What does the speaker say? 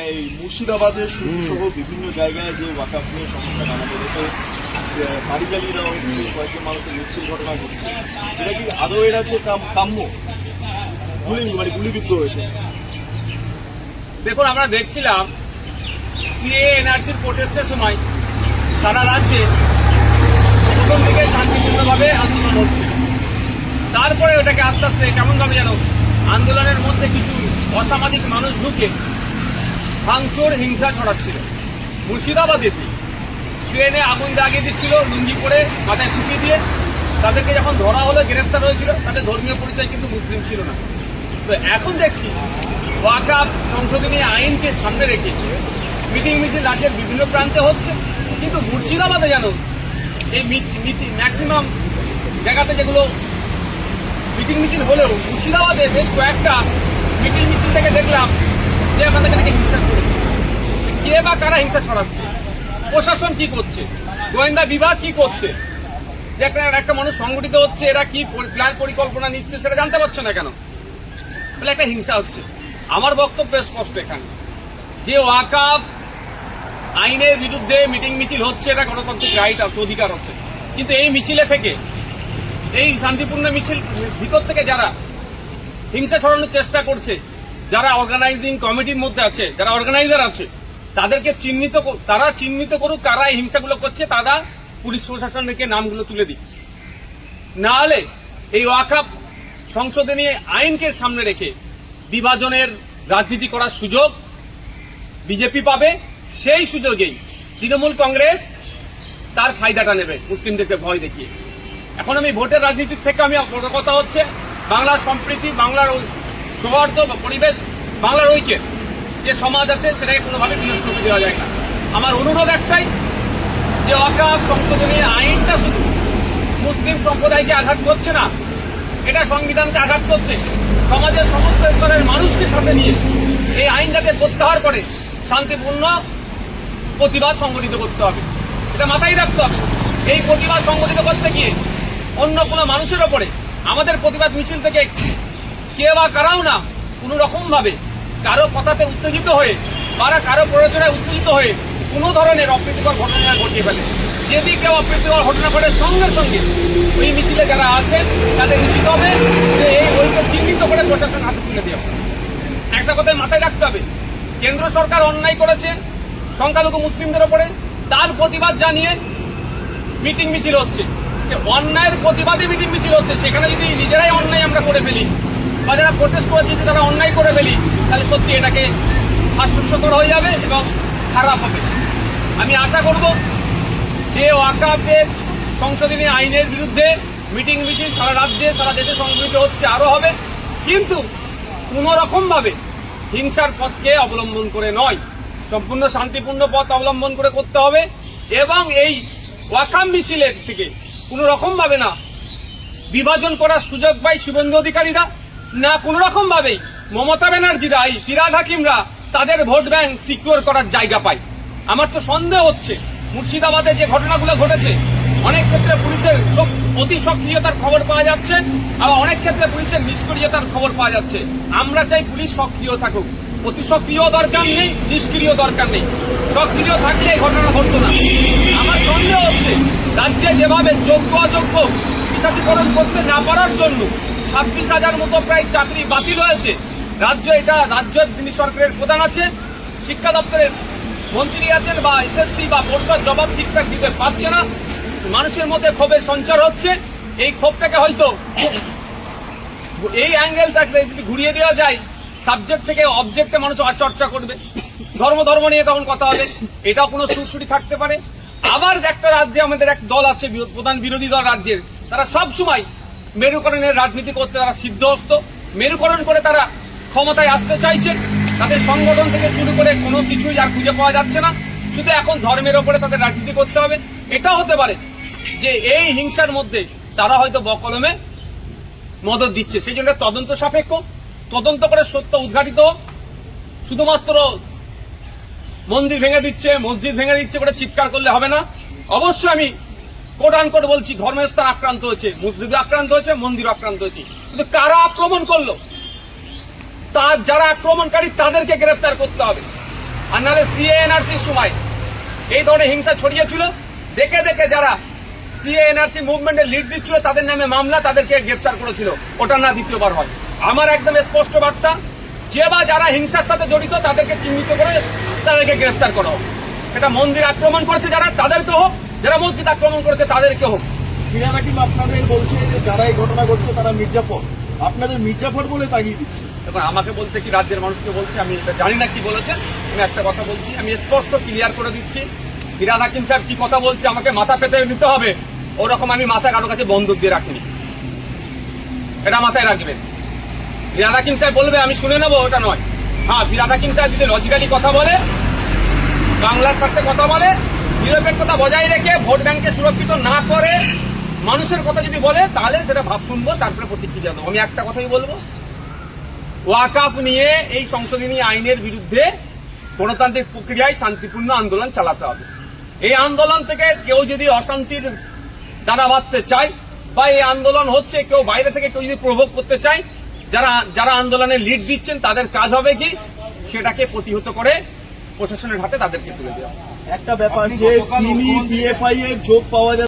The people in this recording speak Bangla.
এই মুর্শিদাবাদের সহ বিভিন্ন জায়গায় যে ওয়াকাফ নিয়ে সমস্যা নানা বেড়েছে, বাড়িগালিরা হচ্ছে, কয়েকজন মানুষের মৃত্যুর ঘটনা ঘটছে, এটা কি আদৌ এর হচ্ছে কাম্য? গুলিবিদ্ধ হয়েছে। দেখুন, আমরা দেখছিলাম সিএ এনআরসির প্রোটেস্টের সময় সারা রাজ্যে প্রথম দিকে শান্তিপূর্ণভাবে আন্দোলন হচ্ছে, তারপরে ওটাকে আস্তে আস্তে কেমনভাবে যেন আন্দোলনের মধ্যে কিছু অসামাজিক মানুষ ঢুকে ভাঙচুর হিংসা ছড়াচ্ছিল। মুর্শিদাবাদে ট্রেনে আগুন লাগিয়ে দিচ্ছিল লুঙ্গি পরে, মাথায় টুপি দিয়ে। তাদেরকে যখন ধরা হলো, গ্রেফতার হয়েছিল, তাদের ধর্মীয় পরিচয় কিন্তু মুসলিম ছিল না। তো এখন দেখছি ওয়াকাফ সংশোধনী আইনকে সামনে রেখে মিটিং মিছিল রাজ্যের বিভিন্ন প্রান্তে হচ্ছে, কিন্তু মুর্শিদাবাদে যেন এই ম্যাক্সিমাম জায়গাতে যেগুলো মিটিং মিছিল হলেও মুর্শিদাবাদে বেশ কয়েকটা মিটিং মিছিল থেকে দেখলাম যে আমাদের এখানে হিংসা করেছে। কে বা কারা হিংসা ছড়াচ্ছে? প্রশাসন কি করছে? গোয়েন্দা বিভাগ কি করছে? যে একটা মানুষ সংগঠিত হচ্ছে, এরা কি প্ল্যান পরিকল্পনা নিচ্ছে সেটা জানতে পারছে না কেন? বলে একটা হিংসা হচ্ছে। আমার বক্তব্য স্পষ্ট এখানে, যে ওয়াকাফ আইনের বিরুদ্ধে মিটিং মিছিল হচ্ছে, এটা গণতান্ত্রিক রাইট আছে, অধিকার হচ্ছে, কিন্তু এই মিছিলে থেকে, এই শান্তিপূর্ণ মিছিল ভিতর থেকে যারা হিংসা ছড়ানোর চেষ্টা করছে, যারা অর্গানাইজিং কমিটির মধ্যে আছে, যারা অর্গানাইজার আছে, তাদেরকে চিহ্নিত করুক কারা এই হিংসাগুলো করছে, তারা পুলিশ প্রশাসনকে নামগুলো তুলে দিক। না হলে এই ওয়াকাফ সংশোধনী আইনকে সামনে রেখে বিভাজনের রাজনীতি করার সুযোগ বিজেপি পাবে। সেই সুযোগেই তৃণমূল কংগ্রেস তার ফায়দাটা নেবে মুসলিমদেরকে ভয় দেখিয়ে। এখন আমি ভোটের রাজনীতির থেকে বড় কথা হচ্ছে বাংলার সম্প্রীতি, বাংলার সৌহার্দ্য বা পরিবেশ, বাংলার ঐক্যের যে সমাজ আছে সেটাকে কোনোভাবে বিনষ্ট করে দেওয়া যায় না। আমার অনুরোধ একটাই, যে ওয়াকাফ সংশোধনী আইনটা শুধু মুসলিম সম্প্রদায়কে আঘাত করছে না, এটা সংবিধানকে আঘাত করছে। সমাজের সমস্ত স্তরের মানুষকে সাথে নিয়ে এই আইন যাতে প্রত্যাহার করে শান্তিপূর্ণ প্রতিবাদ সংগঠিত করতে হবে, এটা মাথায় রাখতে হবে। এই প্রতিবাদ সংগঠিত করতে গিয়ে অন্য কোনো মানুষের ওপরে আমাদের প্রতিবাদ মিছিল থেকে কে বা কারাও না কোনো রকম ভাবে কারো কথাতে উত্তেজিত হয়ে বা কারো প্ররোচনায় উত্তেজিত হয়ে কোনো ধরনের অপ্রীতিকর ঘটনা ঘটিয়ে ফেলে। যদি কেউ অপ্রীতিকর ঘটনা ঘটে, সঙ্গে সঙ্গে ওই মিছিলে যারা আছেন তাদের উচিত হবে যে এই ওইকে চিহ্নিত করে প্রশাসন হাতে তুলে দেওয়া। একটা কথাই মাথায় রাখতে হবে, কেন্দ্র সরকার অন্যায় করেছে সংখ্যালঘু মুসলিমদের ওপরে, তার প্রতিবাদ জানিয়ে মিটিং মিছিল হচ্ছে। যে অন্যায়ের প্রতিবাদে মিটিং মিছিল হচ্ছে, সেখানে যদি নিজেরাই অন্যায় আমরা করে ফেলি বা যারা প্রোটেস্ট করে যদি তারা অন্যায় করে ফেলি, তাহলে সত্যি এটাকে হাস্যকর হয়ে যাবে এবং খারাপ হবে। আমি আশা করব যে ওয়াকাফের সংশোধনী আইনের বিরুদ্ধে মিটিং মিছিল সারা রাজ্যে, সারা দেশে সংগঠিত হচ্ছে, আরো হবে, কিন্তু কোন রকম ভাবে হিংসার পথকে অবলম্বন করে নয়, সম্পূর্ণ শান্তিপূর্ণ পথ অবলম্বন করে করতে হবে। এবং এই ওয়াকাফ মিছিলের থেকে কোন রকম ভাবে না বিভাজন করার সুযোগ পায় শুভেন্দু অধিকারীরা, না কোন রকম ভাবেই মমতা ব্যানার্জিরা, এই ফিরহাদ হাকিমরা তাদের ভোট ব্যাংক সিকিউর করার জায়গা পায়। আমার তো সন্দেহ হচ্ছে মুর্শিদাবাদে যে ঘটনাগুলো ঘটেছে, অনেক ক্ষেত্রে পুলিশের অতি সক্রিয়তার খবর পাওয়া যাচ্ছে, আবার অনেক ক্ষেত্রে পুলিশের নিষ্ক্রিয়তার খবর পাওয়া যাচ্ছে। আমরা চাই পুলিশ সক্রিয় থাকুক, অতি সক্রিয় দরকার নেই, নিষ্ক্রিয় দরকার নেই। সক্রিয় থাকলে এই ঘটনা ঘটতো না। আমার সন্দেহ হচ্ছে রাজ্যে যেভাবে যোগ্য অযোগ্য বিজাতীকরণ করতে না পারার জন্য 26,000 মতো প্রায় চাকরি বাতিল হয়েছে। রাজ্যের যিনি সরকারের প্রধান আছে, শিক্ষা দপ্তরের মন্ত্রী আছেন বা এসএসসি বা পর্ষদ জবাব ঠিকঠাক দিতে পারছে না, মানুষের মধ্যে ক্ষোভের সঞ্চার হচ্ছে। এই ক্ষোভটাকে হয়তো এই অ্যাঙ্গেলটাকে যদি ঘুরিয়ে দেওয়া যায়, সাবজেক্ট থেকে অবজেক্টে মানুষ চর্চা করবে, ধর্ম নিয়ে তখন কথা হবে, এটাও কোনো সুরসুরি থাকতে পারে। আবার একটা রাজ্যে আমাদের এক দল আছে, প্রধান বিরোধী দল রাজ্যের, তারা সব সময় মেরুকরণের রাজনীতি করতে তারা সিদ্ধহস্ত, মেরুকরণ করে তারা ক্ষমতায় আসতে চাইছে। তাদের সংগঠন থেকে শুরু করে কোনো কিছুই আর খুঁজে পাওয়া যাচ্ছে না, শুধু এখন ধর্মের ওপরে তাদের রাজনীতি করতে হবে। এটাও হতে পারে যে এই হিংসার মধ্যে তারা হয়তো বকলমে মদত দিচ্ছে, সেই জন্য তদন্ত সাপেক্ষ, তদন্ত করে সত্য উদ্ঘাটিত। শুধুমাত্র মন্দির ভেঙে দিচ্ছে, মসজিদ ভেঙে দিচ্ছে করে চিৎকার করলে হবে না। অবশ্যই আমি কোট আনকোট বলছি, ধর্মস্থান আক্রান্ত হয়েছে, মসজিদও আক্রান্ত হয়েছে, মন্দিরও আক্রান্ত হয়েছে, কিন্তু কারা আক্রমণ করলো, যারা আক্রমণকারী তাদেরকে গ্রেফতার করতে হবে। আর নাহলে সিএ এনআরসির সময় এই ধরনের হিংসা ছড়িয়েছিল, দেখে দেখে যারা সিএ এনআরসি মুভমেন্টে লিড দিচ্ছিল তাদের নামে মামলা, তাদেরকে গ্রেফতার করেছিল, ওটা না দ্বিতীয়বার হয়। আমার একদম স্পষ্ট বার্তা, যে বা যারা হিংসার সাথে জড়িত তাদেরকে চিহ্নিত করে তাদেরকে গ্রেফতার করা হোক। সেটা মন্দির আক্রমণ করেছে যারা, তাদেরকে হোক, যারা মসজিদ আক্রমণ করেছে তাদেরকে হোক। ফিরাদ হাকিম আপনাদের বলছে যে যারা এই ঘটনা ঘটছে তারা মির্জাফর, আপনাদের মির্জাফর বলে তাগিয়ে দিচ্ছে। এবার আমাকে বলছে কি রাজ্যের মানুষকে বলছে, আমি এটা জানি না কি বলেছেন। আমি একটা কথা বলছি, আমি স্পষ্ট ক্লিয়ার করে দিচ্ছি, ফিরাদ হাকিম সাহেব কি কথা বলছে আমাকে মাথা পেতে নিতে হবে, ওরকম আমি মাথা কারো কাছে বন্দুক দিয়ে রাখিনি, এটা মাথায় রাখবেন। ফিরাদ হাকিম সাহেব বলবে আমি শুনে নেবো, ওটা নয়। হ্যাঁ, ফিরাদ হাকিম সাহেব যদি লজিক্যালি কথা বলে, বাংলার সাথে কথা বলে, নিরপেক্ষতা বজায় রেখে ভোট ব্যাংকে সুরক্ষিত না করে মানুষের কথা যদি বলে, তাহলে সেটা ভাব শুনবো, তারপরে প্রতিক্রিয়া দেবো। আমি একটা কথাই বলবো, ওয়াকাফ নিয়ে এই সংশোধনী আইনের বিরুদ্ধে গণতান্ত্রিক প্রক্রিয়ায় শান্তিপূর্ণ আন্দোলন চালাতে হবে। এই আন্দোলন থেকে কেউ যদি অশান্তির দানা বাঁধতে চায়, বা এই আন্দোলন হচ্ছে কেউ বাইরে থেকে কেউ যদি প্রভোগ করতে চায়, যারা আন্দোলনে লিড দিচ্ছেন তাদের কাজ হবে কি সেটাকে প্রতিহত করে প্রশাসনের হাতে তাদেরকে তুলে দেওয়া। একটা ব্যাপার যে সিনি পিএফআই এর যোগ পাওয়া যাচ্ছে।